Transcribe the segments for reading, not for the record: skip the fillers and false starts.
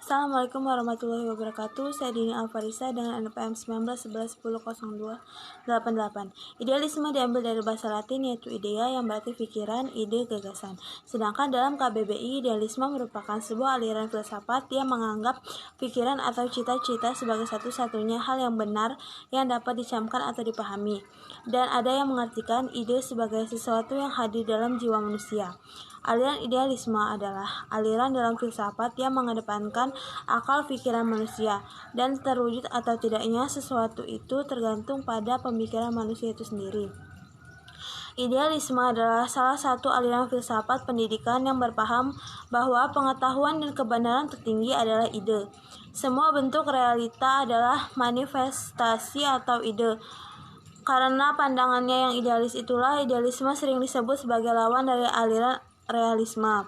Assalamualaikum warahmatullahi wabarakatuh. Saya Dini Alfarisa dengan NPM 1911100288. Idealisme diambil dari bahasa Latin yaitu idea yang berarti pikiran, ide, gagasan. Sedangkan dalam KBBI, idealisme merupakan sebuah aliran filsafat yang menganggap pikiran atau cita-cita sebagai satu-satunya hal yang benar yang dapat dicamkan atau dipahami. Dan ada yang mengartikan ide sebagai sesuatu yang hadir dalam jiwa manusia. Aliran idealisme adalah aliran dalam filsafat yang mengedepankan akal pikiran manusia, dan terwujud atau tidaknya sesuatu itu tergantung pada pemikiran manusia itu sendiri. Idealisme adalah salah satu aliran filsafat pendidikan yang berpaham bahwa pengetahuan dan kebenaran tertinggi adalah ide. Semua bentuk realita adalah manifestasi atau ide. Karena pandangannya yang idealis itulah idealisme sering disebut sebagai lawan dari aliran realisme.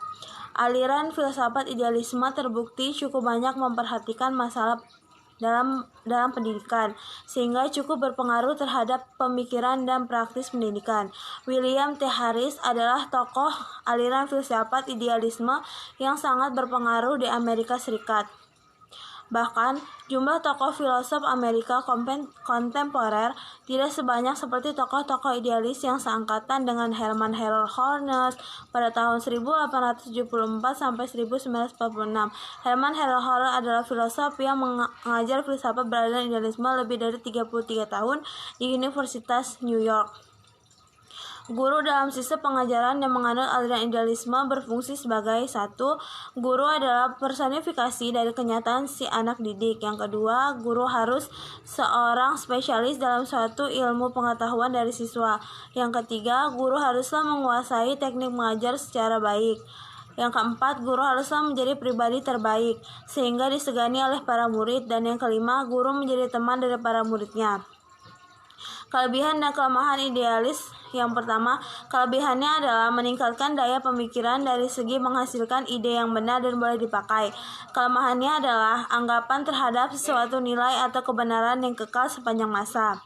Aliran filsafat idealisme terbukti cukup banyak memperhatikan masalah dalam pendidikan, sehingga cukup berpengaruh terhadap pemikiran dan praktis pendidikan. William T. Harris adalah tokoh aliran filsafat idealisme yang sangat berpengaruh di Amerika Serikat. Bahkan, jumlah tokoh filosof Amerika kontemporer tidak sebanyak seperti tokoh-tokoh idealis yang seangkatan dengan Herman Harold Hoorns pada tahun 1874 sampai 1946. Herman Harold Hoorns adalah filosof yang mengajar filsafat beraliran idealisme lebih dari 33 tahun di Universitas New York. Guru dalam sistem pengajaran yang menganut aliran idealisme berfungsi sebagai satu, guru adalah personifikasi dari kenyataan si anak didik. Yang kedua, guru harus seorang spesialis dalam suatu ilmu pengetahuan dari siswa. Yang ketiga, guru haruslah menguasai teknik mengajar secara baik. Yang keempat, guru haruslah menjadi pribadi terbaik, sehingga disegani oleh para murid. Dan yang kelima, guru menjadi teman dari para muridnya. Kelebihan dan kelemahan idealis. Yang pertama, kelebihannya adalah meningkatkan daya pemikiran dari segi menghasilkan ide yang benar dan boleh dipakai. Kelemahannya adalah anggapan terhadap sesuatu nilai atau kebenaran yang kekal sepanjang masa.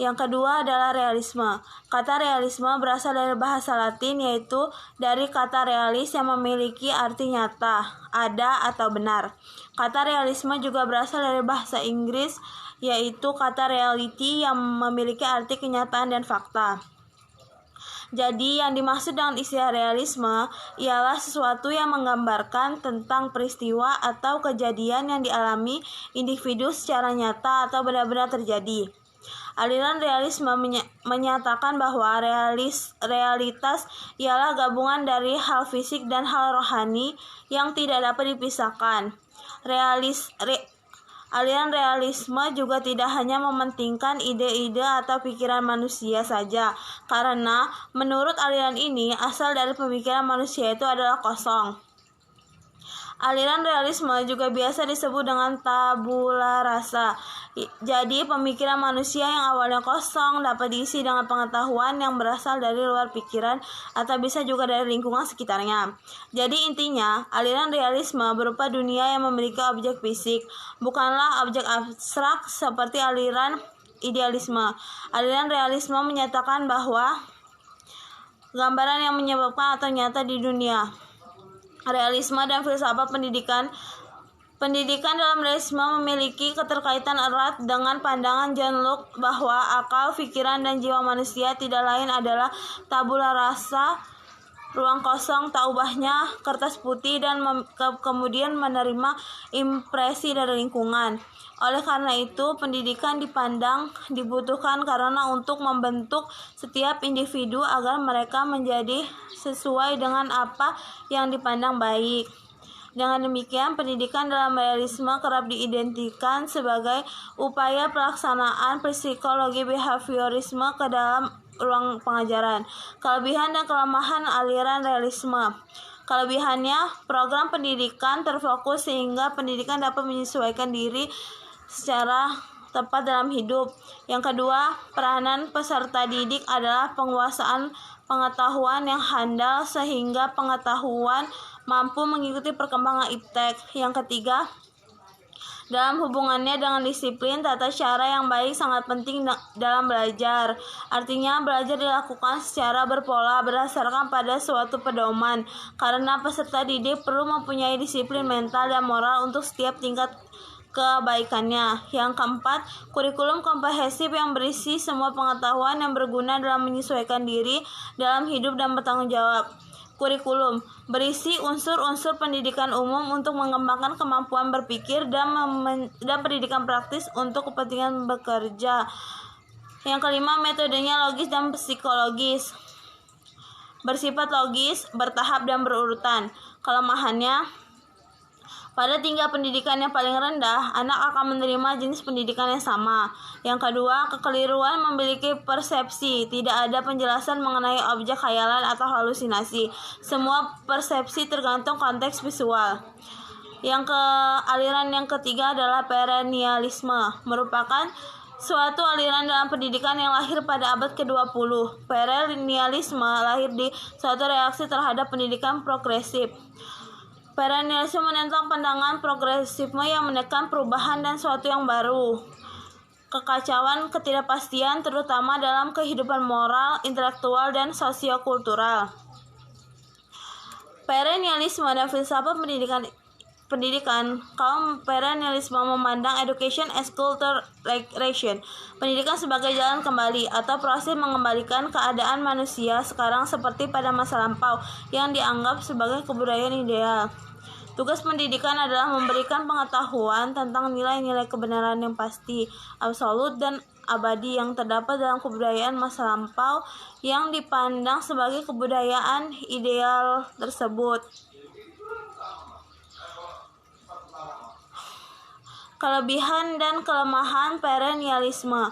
Yang kedua adalah realisme. Kata realisme berasal dari bahasa Latin, yaitu dari kata realis yang memiliki arti nyata, ada atau benar. Kata realisme juga berasal dari bahasa Inggris, yaitu kata reality yang memiliki arti kenyataan dan fakta. Jadi, yang dimaksud dengan istilah realisme ialah sesuatu yang menggambarkan tentang peristiwa atau kejadian yang dialami individu secara nyata atau benar-benar terjadi. Aliran realisme menyatakan bahwa realitas ialah gabungan dari hal fisik dan hal rohani yang tidak dapat dipisahkan. Aliran realisme juga tidak hanya mementingkan ide-ide atau pikiran manusia saja, karena menurut aliran ini asal dari pemikiran manusia itu adalah kosong. Aliran realisme juga biasa disebut dengan tabula rasa. Jadi, pemikiran manusia yang awalnya kosong dapat diisi dengan pengetahuan yang berasal dari luar pikiran atau bisa juga dari lingkungan sekitarnya. Jadi, intinya, aliran realisme berupa dunia yang memiliki objek fisik, bukanlah objek abstrak seperti aliran idealisme. Aliran realisme menyatakan bahwa gambaran yang menyebabkan atau nyata di dunia. Realisme dan filsafat pendidikan dalam realisme memiliki keterkaitan erat dengan pandangan John Locke bahwa akal, pikiran, dan jiwa manusia tidak lain adalah tabula rasa, ruang kosong tak ubahnya kertas putih, dan kemudian menerima impresi dari lingkungan. Oleh karena itu, pendidikan dibutuhkan karena untuk membentuk setiap individu agar mereka menjadi sesuai dengan apa yang dipandang baik. Dengan demikian, pendidikan dalam realisme kerap diidentikan sebagai upaya pelaksanaan psikologi behaviorisme ke dalam ruang pengajaran. Kelebihan dan kelemahan aliran realisme. Kelebihannya, program pendidikan terfokus sehingga pendidikan dapat menyesuaikan diri secara tepat dalam hidup. Yang kedua, peranan peserta didik adalah penguasaan pengetahuan yang handal sehingga pengetahuan mampu mengikuti perkembangan iptek. Yang ketiga, dalam hubungannya dengan disiplin. Tata cara yang baik sangat penting dalam belajar. Artinya belajar dilakukan secara berpola berdasarkan pada suatu pedoman, karena peserta didik perlu mempunyai disiplin mental dan moral untuk setiap tingkat kebaikannya. Yang keempat, kurikulum komprehensif yang berisi semua pengetahuan yang berguna dalam menyesuaikan diri dalam hidup dan bertanggung jawab. Kurikulum berisi unsur-unsur pendidikan umum untuk mengembangkan kemampuan berpikir dan pendidikan praktis untuk kepentingan bekerja. Yang kelima, metodenya logis dan psikologis. Bersifat logis, bertahap dan berurutan. Kelemahannya, pada tingkat pendidikan yang paling rendah, anak akan menerima jenis pendidikan yang sama. Yang kedua, kekeliruan memiliki persepsi. Tidak ada penjelasan mengenai objek khayalan atau halusinasi. Semua persepsi tergantung konteks visual. Aliran yang ketiga adalah perennialisme, merupakan suatu aliran dalam pendidikan yang lahir pada abad ke-20. Perennialisme lahir di suatu reaksi terhadap pendidikan progresif. Perennialisme menentang pandangan progresisme yang menekan perubahan dan sesuatu yang baru. Kekacauan ketidakpastian terutama dalam kehidupan moral, intelektual, dan sosiokultural. Perennialisme dan filsafat pendidikan. Kaum perennialisme memandang education as culturation, pendidikan sebagai jalan kembali atau proses mengembalikan keadaan manusia sekarang seperti pada masa lampau yang dianggap sebagai kebudayaan ideal. Tugas pendidikan adalah memberikan pengetahuan tentang nilai-nilai kebenaran yang pasti, absolut, dan abadi yang terdapat dalam kebudayaan masa lampau yang dipandang sebagai kebudayaan ideal tersebut. Kelebihan dan kelemahan perennialisme.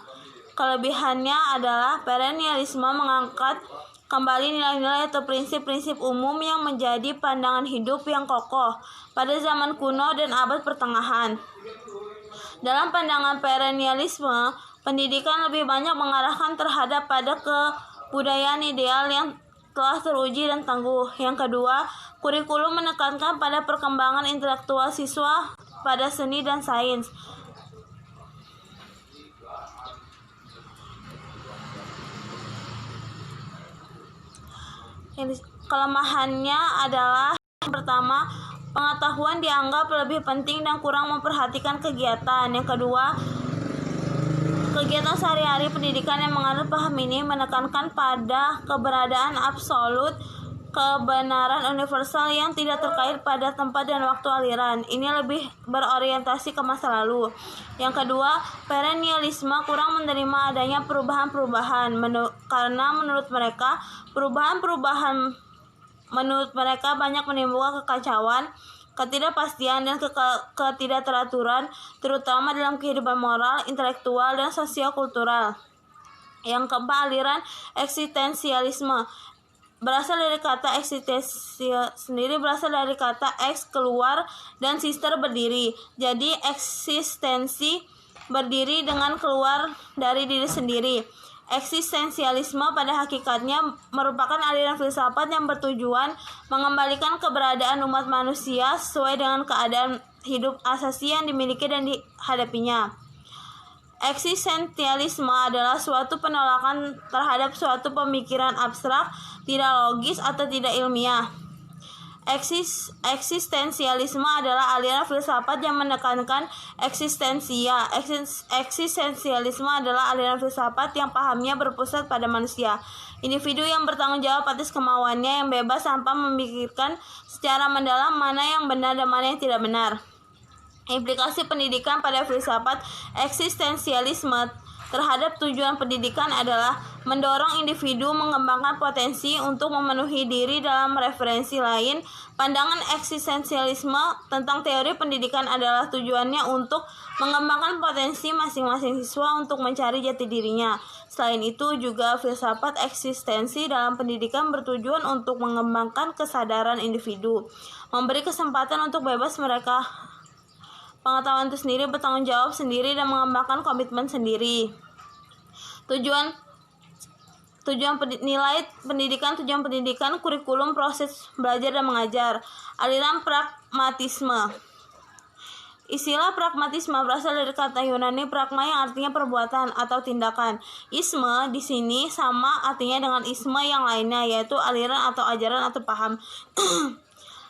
Kelebihannya adalah perennialisme mengangkat kembali nilai-nilai atau prinsip-prinsip umum yang menjadi pandangan hidup yang kokoh pada zaman kuno dan abad pertengahan. Dalam pandangan perennialisme, pendidikan lebih banyak mengarahkan terhadap pada kebudayaan ideal yang telah teruji dan tangguh. Yang kedua, kurikulum menekankan pada perkembangan intelektual siswa pada seni dan sains. Kelemahannya adalah yang pertama, pengetahuan dianggap lebih penting dan kurang memperhatikan kegiatan. Yang kedua, kegiatan sehari-hari pendidikan yang menganut paham ini menekankan pada keberadaan absolut, kebenaran universal yang tidak terkait pada tempat dan waktu aliran. Ini lebih berorientasi ke masa lalu. Yang kedua, perennialisme kurang menerima adanya perubahan-perubahan karena menurut mereka banyak menimbulkan kekacauan, ketidakpastian, dan ketidakteraturan, terutama dalam kehidupan moral, intelektual, dan sosiokultural. Yang keempat, aliran eksistensialisme. Berasal dari kata eksistensial sendiri berasal dari kata ex keluar dan sister berdiri. Jadi eksistensi berdiri dengan keluar dari diri sendiri. Eksistensialisme pada hakikatnya merupakan aliran filsafat yang bertujuan mengembalikan keberadaan umat manusia sesuai dengan keadaan hidup asasi yang dimiliki dan dihadapinya. Eksistensialisme adalah suatu penolakan terhadap suatu pemikiran abstrak, tidak logis, atau tidak ilmiah. Eksistensialisme adalah aliran filsafat yang menekankan eksistensia. Eksistensialisme adalah aliran filsafat yang pahamnya berpusat pada manusia, individu yang bertanggung jawab atas kemauannya, yang bebas tanpa memikirkan secara mendalam mana yang benar dan mana yang tidak benar. Implikasi pendidikan pada filsafat eksistensialisme terhadap tujuan pendidikan adalah mendorong individu mengembangkan potensi untuk memenuhi diri dalam referensi lain. Pandangan eksistensialisme tentang teori pendidikan adalah tujuannya untuk mengembangkan potensi masing-masing siswa untuk mencari jati dirinya. Selain itu, juga filsafat eksistensi dalam pendidikan bertujuan untuk mengembangkan kesadaran individu, memberi kesempatan untuk bebas mereka pengetahuan itu sendiri, bertanggung jawab sendiri, dan mengembangkan komitmen sendiri. Tujuan pendidikan, kurikulum, proses belajar dan mengajar. Aliran pragmatisme. Istilah pragmatisme berasal dari kata Yunani pragma yang artinya perbuatan atau tindakan. Isme di sini sama artinya dengan isme yang lainnya, yaitu aliran atau ajaran atau paham.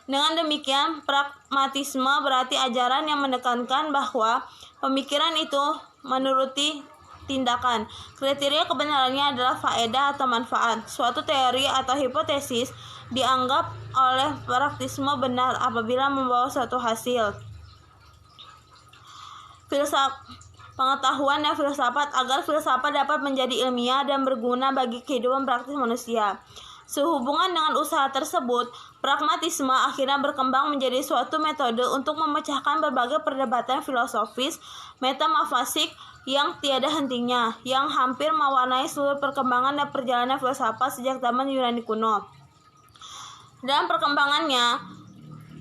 Dengan demikian, pragmatisme berarti ajaran yang menekankan bahwa pemikiran itu menuruti tindakan. Kriteria kebenarannya adalah faedah atau manfaat. Suatu teori atau hipotesis dianggap oleh pragmatisme benar apabila membawa suatu hasil. Pengetahuan dan filsafat agar filsafat dapat menjadi ilmiah dan berguna bagi kehidupan praktis manusia. Sehubungan dengan usaha tersebut, pragmatisme akhirnya berkembang menjadi suatu metode untuk memecahkan berbagai perdebatan filosofis metafisik yang tiada hentinya, yang hampir mewarnai seluruh perkembangan dan perjalanan filsafat sejak zaman Yunani kuno. Dalam perkembangannya,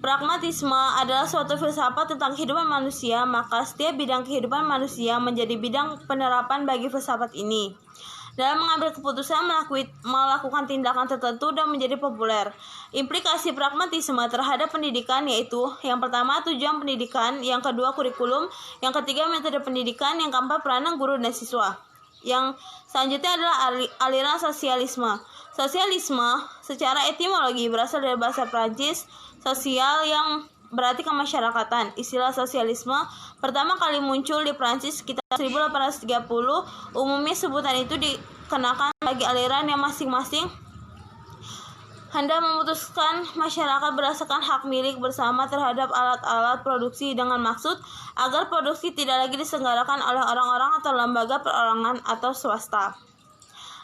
pragmatisme adalah suatu filsafat tentang kehidupan manusia, maka setiap bidang kehidupan manusia menjadi bidang penerapan bagi filsafat ini. Dalam mengambil keputusan, melakukan tindakan tertentu dan menjadi populer. Implikasi pragmatisme terhadap pendidikan yaitu: yang pertama, tujuan pendidikan; yang kedua, kurikulum; yang ketiga, metode pendidikan; yang keempat, peranan guru dan siswa. Yang selanjutnya adalah aliran sosialisme. Sosialisme secara etimologi berasal dari bahasa Prancis sosial yang berarti kemasyarakatan. Istilah sosialisme pertama kali muncul di Prancis sekitar 1830. Umumnya sebutan itu dikenakan bagi aliran yang masing-masing hendak memutuskan masyarakat berdasarkan hak milik bersama terhadap alat-alat produksi dengan maksud agar produksi tidak lagi diselenggarakan oleh orang-orang atau lembaga perorangan atau swasta.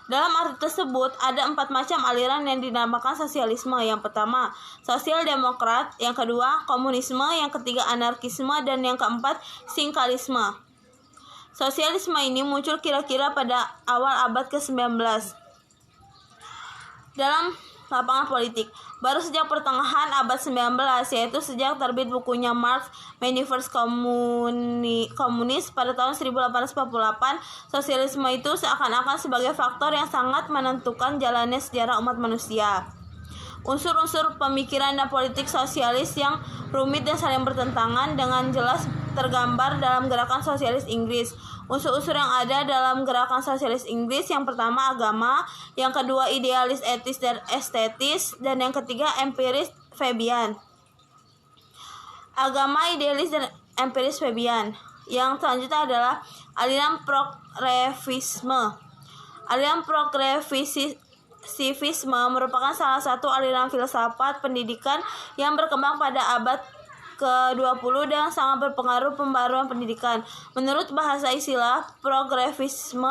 Dalam arti tersebut, ada 4 macam aliran yang dinamakan sosialisme. Yang pertama, sosial demokrat; yang kedua, komunisme; yang ketiga, anarkisme; dan yang keempat, sinkalisme. Sosialisme ini muncul kira-kira pada awal abad ke-19. Dalam lapangan politik, baru sejak pertengahan abad 19, yaitu sejak terbit bukunya Marx Manifest Komunis pada tahun 1848, sosialisme itu seakan-akan sebagai faktor yang sangat menentukan jalannya sejarah umat manusia. Unsur-unsur pemikiran dan politik sosialis yang rumit dan saling bertentangan dengan jelas tergambar dalam gerakan sosialis Inggris. Unsur-unsur yang ada dalam gerakan sosialis Inggris: yang pertama, agama; yang kedua, idealis, etis, dan estetis; dan yang ketiga, empiris, Fabian. Agama, idealis, dan empiris, Fabian. Yang selanjutnya adalah aliran progresivisme. Aliran progresivisme merupakan salah satu aliran filsafat pendidikan yang berkembang pada abad ke-20 dan sangat berpengaruh pembaruan pendidikan. Menurut bahasa istilah, progresivisme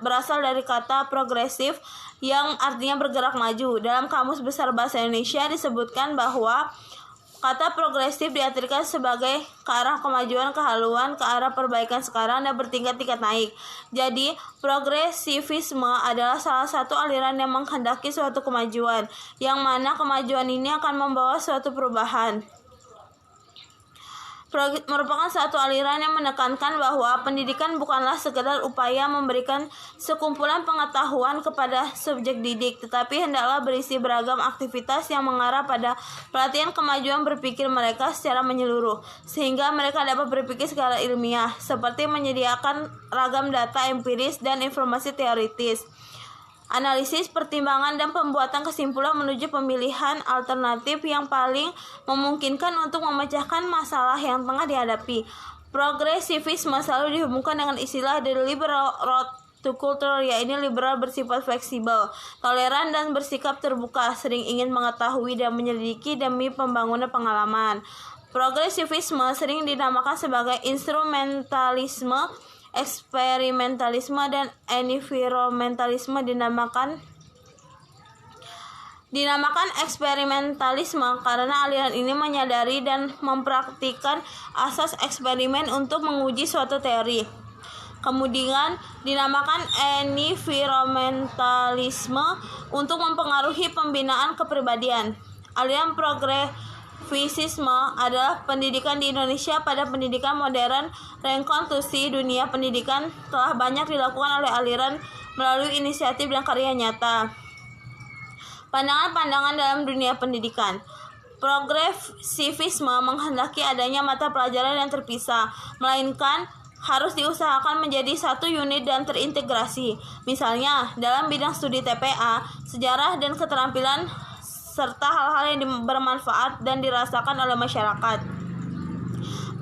berasal dari kata progresif yang artinya bergerak maju. Dalam Kamus Besar Bahasa Indonesia disebutkan bahwa kata progresif diartikan sebagai ke arah kemajuan, kehaluan, ke arah perbaikan sekarang dan bertingkat-tingkat naik. Jadi, progresivisme adalah salah satu aliran yang menghendaki suatu kemajuan, yang mana kemajuan ini akan membawa suatu perubahan. Merupakan satu aliran yang menekankan bahwa pendidikan bukanlah sekedar upaya memberikan sekumpulan pengetahuan kepada subjek didik, tetapi hendaklah berisi beragam aktivitas yang mengarah pada pelatihan kemajuan berpikir mereka secara menyeluruh, sehingga mereka dapat berpikir secara ilmiah, seperti menyediakan ragam data empiris dan informasi teoritis, analisis, pertimbangan, dan pembuatan kesimpulan menuju pemilihan alternatif yang paling memungkinkan untuk memecahkan masalah yang tengah dihadapi. Progresivisme selalu dihubungkan dengan istilah the liberal road to culture, yaitu liberal bersifat fleksibel, toleran, dan bersikap terbuka, sering ingin mengetahui dan menyelidiki demi pembangunan pengalaman. Progresivisme sering dinamakan sebagai instrumentalisme, eksperimentalisme, dan environmentalisme. Dinamakan eksperimentalisme karena aliran ini menyadari dan mempraktikkan asas eksperimen untuk menguji suatu teori. Kemudian dinamakan environmentalisme untuk mempengaruhi pembinaan kepribadian. Aliran progresivisme adalah pendidikan di Indonesia. Pada pendidikan modern, rekonstruksi dunia pendidikan telah banyak dilakukan oleh aliran melalui inisiatif dan karya nyata. Pandangan-pandangan dalam dunia pendidikan. Progresivisme menghendaki adanya mata pelajaran yang terpisah, melainkan harus diusahakan menjadi satu unit dan terintegrasi. Misalnya, dalam bidang studi TPA, sejarah dan keterampilan serta hal-hal yang bermanfaat dan dirasakan oleh masyarakat.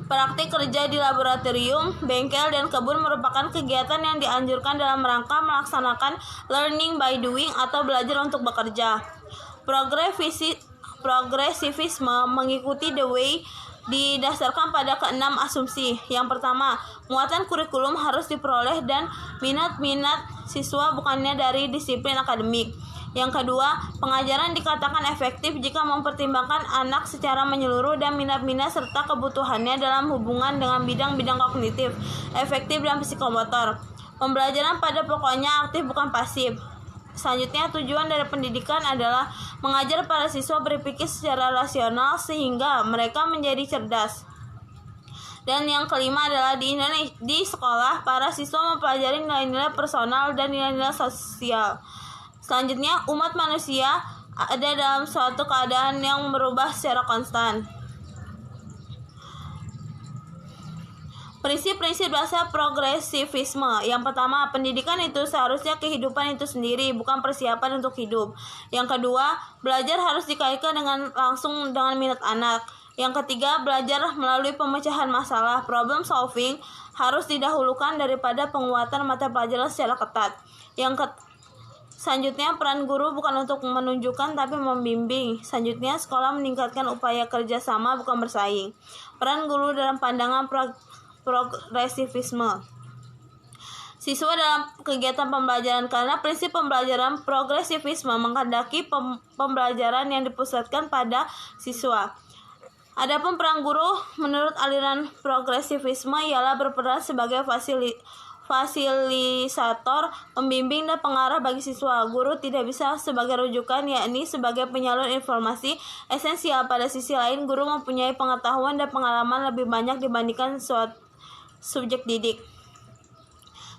Praktik kerja di laboratorium, bengkel, dan kebun merupakan kegiatan yang dianjurkan dalam rangka melaksanakan learning by doing atau belajar untuk bekerja. Progresivisme mengikuti The Way didasarkan pada keenam asumsi. Yang pertama, muatan kurikulum harus diperoleh dan minat-minat siswa bukannya dari disiplin akademik. Yang kedua, pengajaran dikatakan efektif jika mempertimbangkan anak secara menyeluruh dan minat-minat serta kebutuhannya dalam hubungan dengan bidang-bidang kognitif, efektif, dan psikomotor. Pembelajaran pada pokoknya aktif bukan pasif. Selanjutnya, tujuan dari pendidikan adalah mengajar para siswa berpikir secara rasional sehingga mereka menjadi cerdas. Dan yang kelima adalah di sekolah, para siswa mempelajari nilai-nilai personal dan nilai-nilai sosial. Selanjutnya, umat manusia ada dalam suatu keadaan yang berubah secara konstan. Prinsip-prinsip dasar progresivisme. Yang pertama, pendidikan itu seharusnya kehidupan itu sendiri, bukan persiapan untuk hidup. Yang kedua, belajar harus dikaitkan langsung dengan minat anak. Yang ketiga, belajar melalui pemecahan masalah, problem solving, harus didahulukan daripada penguatan mata pelajaran secara ketat. Selanjutnya, peran guru bukan untuk menunjukkan tapi membimbing. Selanjutnya, sekolah meningkatkan upaya kerjasama bukan bersaing. Peran guru dalam pandangan progresivisme. Siswa dalam kegiatan pembelajaran, karena prinsip pembelajaran progresivisme menghendaki pembelajaran yang dipusatkan pada siswa. Adapun peran guru menurut aliran progresivisme ialah berperan sebagai fasilisator, pembimbing, dan pengarah bagi siswa. Guru tidak bisa sebagai rujukan, yakni sebagai penyalur informasi esensial. Pada sisi lain, guru mempunyai pengetahuan dan pengalaman lebih banyak dibandingkan subjek didik.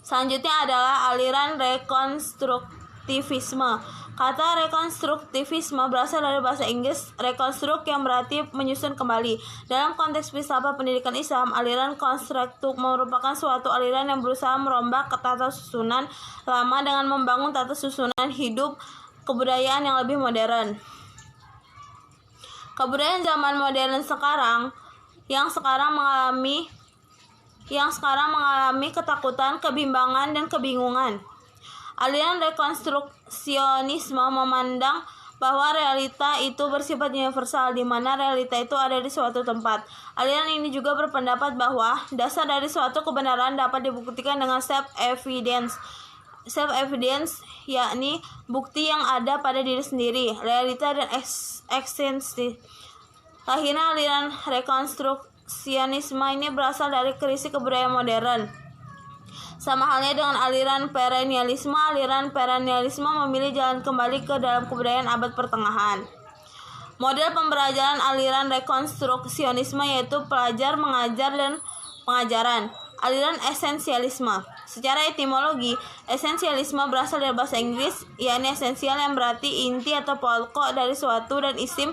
Selanjutnya adalah aliran rekonstruktivisme. Kata rekonstruktivisme berasal dari bahasa Inggris reconstruct yang berarti menyusun kembali. Dalam konteks filsafat pendidikan Islam, aliran konstruktif merupakan suatu aliran yang berusaha merombak tata susunan lama dengan membangun tata susunan hidup kebudayaan yang lebih modern. Kebudayaan zaman modern yang sekarang mengalami ketakutan, kebimbangan, dan kebingungan. Aliran rekonstruksionisme memandang bahwa realita itu bersifat universal, di mana realita itu ada di suatu tempat. Aliran ini juga berpendapat bahwa dasar dari suatu kebenaran dapat dibuktikan dengan self-evidence. Self-evidence yakni bukti yang ada pada diri sendiri, realita dan eksistensi. Lahirnya aliran rekonstruksionisme ini berasal dari krisis kebudayaan modern. Sama halnya dengan aliran perennialisme memilih jalan kembali ke dalam kebudayaan abad pertengahan. Model pembelajaran aliran rekonstruksionisme yaitu pelajar, mengajar, dan pengajaran. Aliran esensialisme. Secara etimologi, esensialisme berasal dari bahasa Inggris, yakni esensial yang berarti inti atau pokok dari suatu, dan isim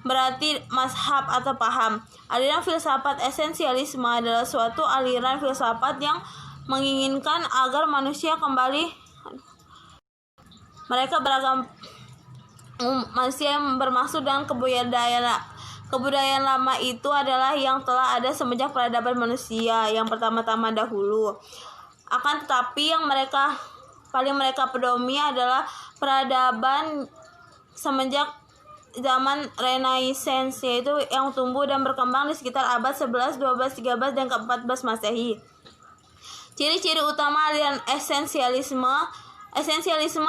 berarti mazhab atau paham. Aliran filsafat esensialisme adalah suatu aliran filsafat yang menginginkan agar manusia kembali manusia yang bermaksud dengan kebudayaan lama itu adalah yang telah ada semenjak peradaban manusia yang pertama-tama dahulu. Akan tetapi yang paling mereka pedomi adalah peradaban semenjak zaman Renaissance, yaitu yang tumbuh dan berkembang di sekitar abad 11, 12, 13, dan ke-14 Masehi. Ciri-ciri utama aliran esensialisme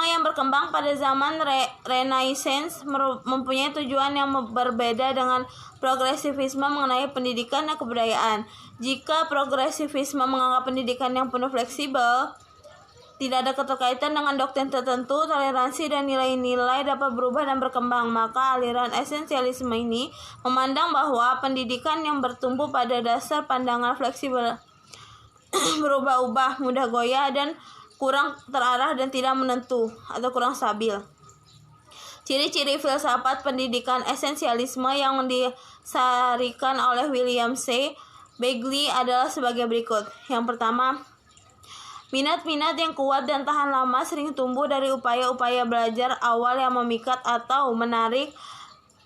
yang berkembang pada zaman Renaissance mempunyai tujuan yang berbeda dengan progresivisme mengenai pendidikan dan kebudayaan. Jika progresivisme menganggap pendidikan yang penuh fleksibel, tidak ada keterkaitan dengan doktrin tertentu, toleransi, dan nilai-nilai dapat berubah dan berkembang, maka aliran esensialisme ini memandang bahwa pendidikan yang bertumbuh pada dasar pandangan fleksibel berubah-ubah, mudah goyah, dan kurang terarah dan tidak menentu atau kurang stabil. Ciri-ciri filsafat pendidikan esensialisme yang disarikan oleh William C. Bagley adalah sebagai berikut. Yang pertama, minat-minat yang kuat dan tahan lama sering tumbuh dari upaya-upaya belajar awal yang memikat atau menarik,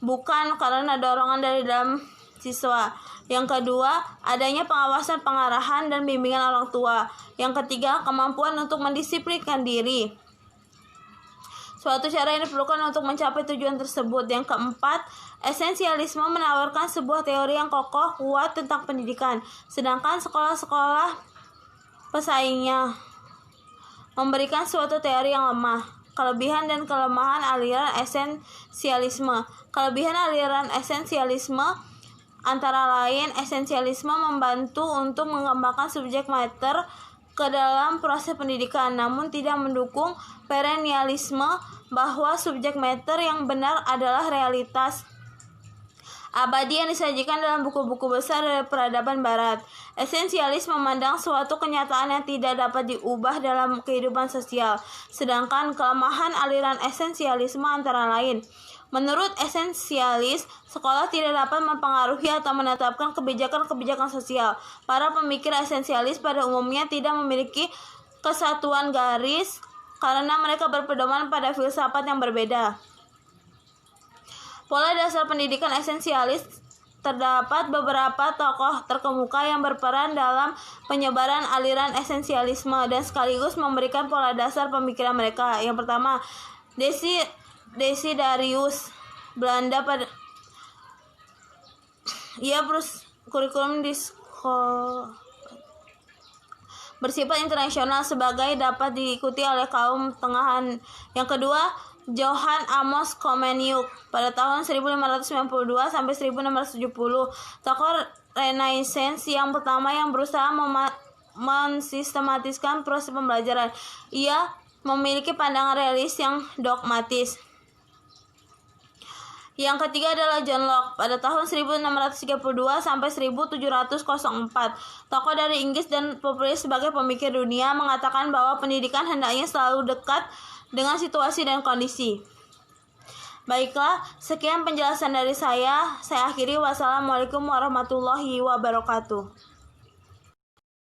bukan karena dorongan dari dalam siswa. Yang kedua, adanya pengawasan, pengarahan, dan bimbingan orang tua. Yang ketiga, kemampuan untuk mendisiplinkan diri. Suatu cara yang diperlukan untuk mencapai tujuan tersebut. Yang keempat, esensialisme menawarkan sebuah teori yang kokoh, kuat tentang pendidikan. Sedangkan sekolah-sekolah pesaingnya memberikan suatu teori yang lemah. Kelebihan dan kelemahan aliran esensialisme. Kelebihan aliran esensialisme antara lain, esensialisme membantu untuk mengembangkan subjek matter ke dalam proses pendidikan, namun tidak mendukung perennialisme bahwa subjek matter yang benar adalah realitas abadi yang disajikan dalam buku-buku besar dari peradaban barat. Esensialis memandang suatu kenyataan yang tidak dapat diubah dalam kehidupan sosial, sedangkan kelemahan aliran esensialisme antara lain. Menurut esensialis, sekolah tidak dapat mempengaruhi atau menetapkan kebijakan-kebijakan sosial. Para pemikir esensialis pada umumnya tidak memiliki kesatuan garis karena mereka berpedoman pada filsafat yang berbeda. Pola dasar pendidikan esensialis, terdapat beberapa tokoh terkemuka yang berperan dalam penyebaran aliran esensialisme dan sekaligus memberikan pola dasar pemikiran mereka. Yang pertama, Desiderius, Belanda. Pada ia kurikulum di bersifat internasional sebagai dapat diikuti oleh kaum tengahan. Yang kedua, Johann Amos Comenius pada tahun 1592 sampai 1670, tokoh Renaissance yang pertama yang berusaha mensistematiskan proses pembelajaran. Ia memiliki pandangan realis yang dogmatis. Yang ketiga adalah John Locke pada tahun 1632 sampai 1704. Tokoh dari Inggris dan populer sebagai pemikir dunia mengatakan bahwa pendidikan hendaknya selalu dekat dengan situasi dan kondisi. Baiklah, sekian penjelasan dari saya. Saya akhiri. Wassalamualaikum warahmatullahi wabarakatuh.